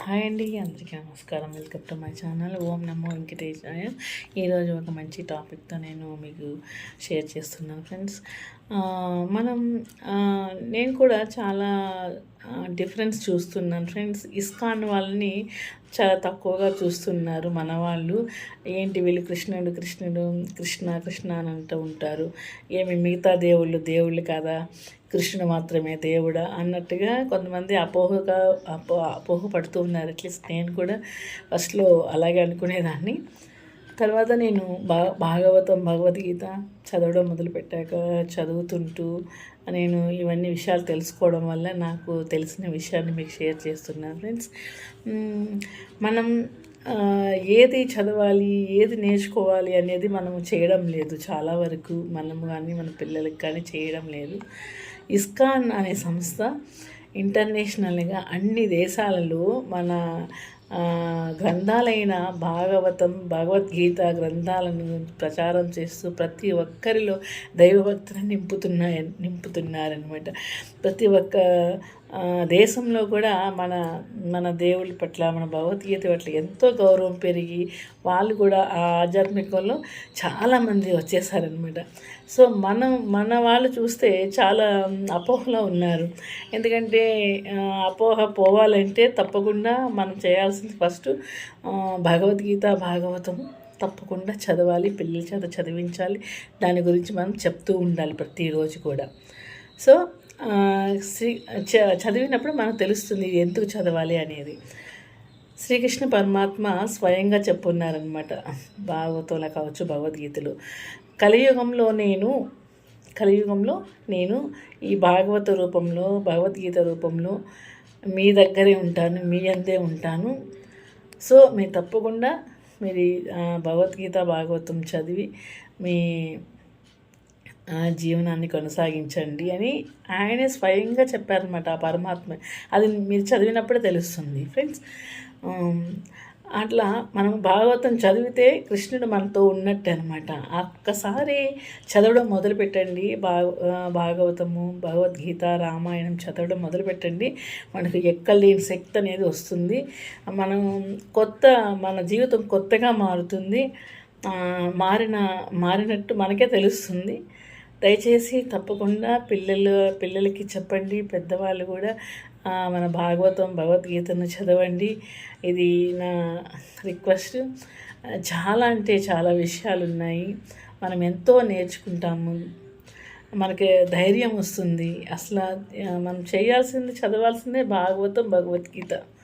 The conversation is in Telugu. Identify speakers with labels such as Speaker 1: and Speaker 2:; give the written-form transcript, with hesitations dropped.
Speaker 1: హాయ్ అండి, అందరికీ నమస్కారం. వెల్కమ్ టు మై ఛానల్ ఓం నమో వెంకటేశాయ. ఈరోజు ఒక మంచి టాపిక్తో నేను మీకు షేర్ చేస్తున్నాను ఫ్రెండ్స్. మనం నేను కూడా చాలా డిఫరెన్స్ చూస్తున్నాను ఫ్రెండ్స్. ఇస్కాన్ వాళ్ళని చాలా తక్కువగా చూస్తున్నారు మన వాళ్ళు. ఏంటి వీళ్ళు కృష్ణుడు కృష్ణుడు కృష్ణ కృష్ణ అని అంటూ ఉంటారు. ఏమి మిగతా దేవుళ్ళు కదా, కృష్ణుడు మాత్రమే దేవుడా అన్నట్టుగా కొంతమంది అపోహ పడుతూ ఉన్నారు. అట్లీస్ట్ నేను కూడా ఫస్ట్లో అలాగే అనుకునేదాన్ని. తర్వాత నేను భగవద్గీత చదవడం మొదలుపెట్టాక చదువుతుంటూ నేను ఇవన్నీ విషయాలు తెలుసుకోవడం వల్ల నాకు తెలిసిన విషయాన్ని మీకు షేర్ చేస్తున్నాను ఫ్రెండ్స్. మనం ఏది చదవాలి, ఏది నేర్చుకోవాలి అనేది మనము చేయడం లేదు. చాలా వరకు మనము కానీ మన పిల్లలకి కానీ చేయడం లేదు. ఇస్కాన్ అనే సంస్థ ఇంటర్నేషనల్గా అన్ని దేశాలలో మన గ్రంథాలైన భగవద్గీత గ్రంథాలను ప్రచారం చేస్తూ ప్రతి ఒక్కరిలో దైవభక్తిని నింపుతున్నారనమాట. ప్రతి ఒక్క దేశంలో కూడా మన దేవుళ్ళ పట్ల, మన భగవద్గీత పట్ల ఎంతో గౌరవం పెరిగి వాళ్ళు కూడా ఆ ఆధ్యాత్మికంలో చాలామంది వచ్చేసారనమాట. సో మన వాళ్ళు చూస్తే చాలా అపోహలో ఉన్నారు. ఎందుకంటే అపోహ పోవాలంటే తప్పకుండా మనం చేయాల్సింది ఫస్ట్ భగవద్గీత భాగవతం తప్పకుండా చదవాలి, పిల్లల చదివించాలి. దాని గురించి మనం చెప్తూ ఉండాలి ప్రతిరోజు కూడా. సో చదివినప్పుడు మనకు తెలుస్తుంది ఎందుకు చదవాలి అనేది. శ్రీకృష్ణ పరమాత్మ స్వయంగా చెప్పున్నారనమాట భాగవతంలో కావచ్చు, భగవద్గీతలో. కలియుగంలో నేను ఈ భాగవత రూపంలో, భగవద్గీత రూపంలో మీ దగ్గరే ఉంటాను, మీ అందే ఉంటాను. సో మీరు తప్పకుండా భగవద్గీత భాగవతం చదివి మీ జీవనాన్ని కొనసాగించండి అని ఆయనే స్వయంగా చెప్పారనమాట. ఆ పరమాత్మ అది మీరు చదివినప్పుడే తెలుస్తుంది ఫ్రెండ్స్. అట్లా మనం భాగవతం చదివితే కృష్ణుడు మనతో ఉన్నట్టు అనమాట. ఒక్కసారి చదవడం మొదలుపెట్టండి. భాగవతము, భగవద్గీత, రామాయణం చదవడం మొదలుపెట్టండి. మనకు ఎక్కలేని శక్తి అనేది వస్తుంది. మన జీవితం కొత్తగా మారుతుంది. మారినట్టు మనకే తెలుస్తుంది. దయచేసి తప్పకుండా పిల్లలకి చెప్పండి. పెద్దవాళ్ళు కూడా మన భగవద్గీతను చదవండి. ఇది నా రిక్వెస్ట్. చాలా అంటే చాలా విషయాలు ఉన్నాయి. మనం ఎంతో నేర్చుకుంటాము. మనకి ధైర్యం వస్తుంది. అసలు మనం చేయాల్సింది, చదవాల్సిందే భగవద్గీత.